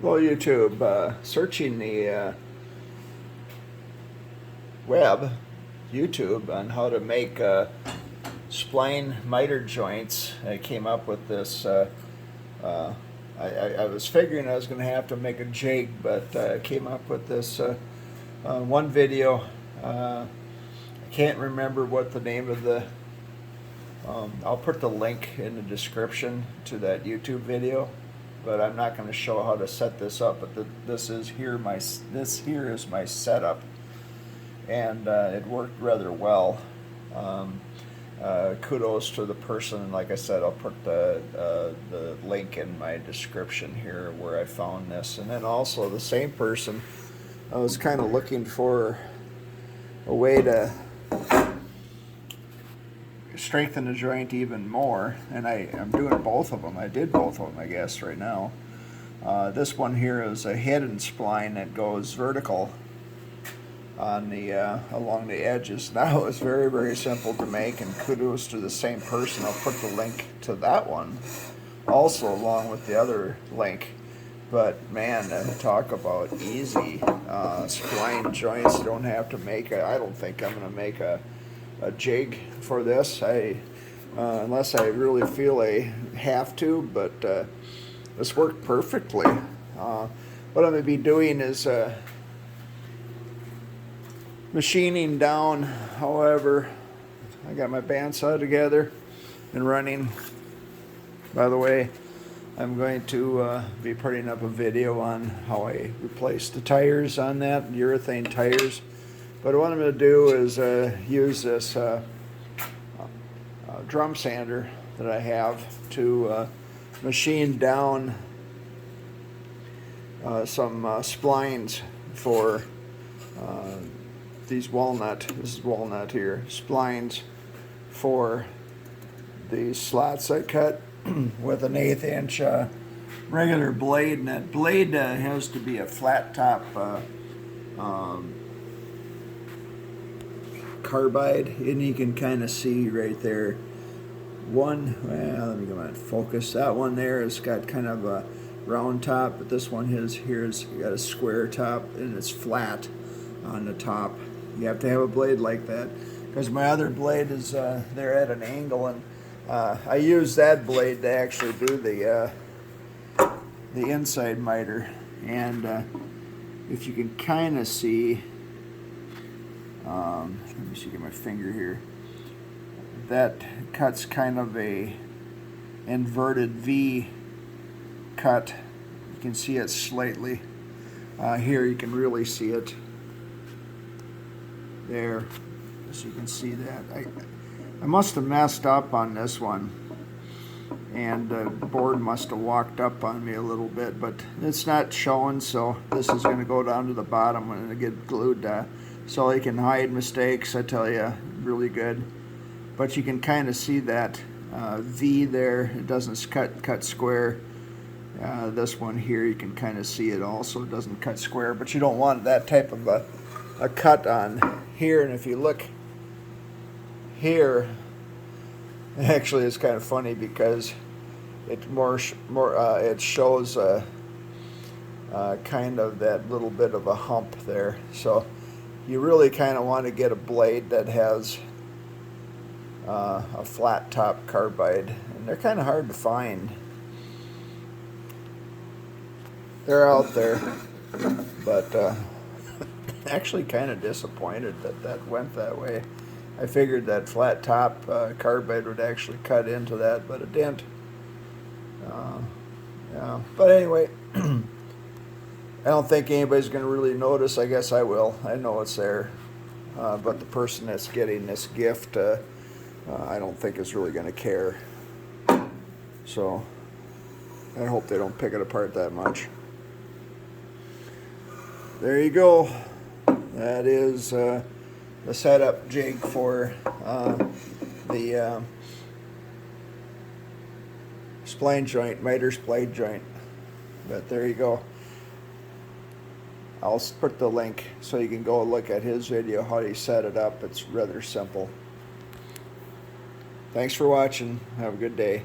Well, YouTube, searching the web, YouTube, on how to make spline mitered joints, I came up with this. Uh, I was figuring I was going to have to make a jig, but I came up with this one video. I can't remember what the name of the. I'll put the link in the description to that YouTube video, but I'm not going to show how to set this up. But this is here this here is my setup, and it worked rather well. Kudos to the person. Like I said, I'll put the link in my description here where I found this, and then also the same person. I was kind of looking for a way to strengthen the joint even more, and I'm doing both of them. I did both of them, I guess, right now. This one here is a hidden spline that goes vertical on the along the edges. That was very, very simple to make, and kudos to the same person. I'll put the link to that one also along with the other link. But man, talk about easy spline joints. You don't have to make I don't think I'm going to make a jig for this. Unless I really feel I have to, but this worked perfectly. What I'm going to be doing is machining down. However, I got my bandsaw together and running. By the way, I'm going to be putting up a video on how I replace the tires on that, urethane tires. But what I'm going to do is use this drum sander that I have to machine down some splines for these this is walnut here, splines for these slots I cut with an 1/8 inch regular blade, and that blade has to be a flat top carbide, and you can kind of see right there well, let me go ahead and focus. That one there has got kind of a round top, but this one here's got a square top, and it's flat on the top. You have to have a blade like that, because my other blade is they're at an angle, and I use that blade to actually do the inside miter. And if you can kind of see, let me see, get my finger here. That cuts kind of a inverted V cut. You can see it slightly. Here you can really see it. There, so you can see that. I must have messed up on this one, and the board must have walked up on me a little bit, but it's not showing, so this is going to go down to the bottom and it'll get glued so you can hide mistakes. I tell you, really good. But you can kind of see that V there. It doesn't cut square. This one here, you can kind of see it also. It doesn't cut square, but you don't want that type of a cut on here. And if you look here, actually it's kind of funny because it it shows kind of that little bit of a hump there. So you really kind of want to get a blade that has a flat top carbide, and they're kind of hard to find. They're out there, but actually kind of disappointed that that went that way. I figured that flat top carbide would actually cut into that, but it didn't. Yeah, but anyway, I don't think anybody's going to really notice. I guess I will. I know it's there, but the person that's getting this gift, I don't think is really going to care. So I hope they don't pick it apart that much. There you go. That is the setup jig for the spline joint, miter spline joint. But there you go. I'll put the link so you can go look at his video how he set it up. It's rather simple. Thanks for watching. Have a good day.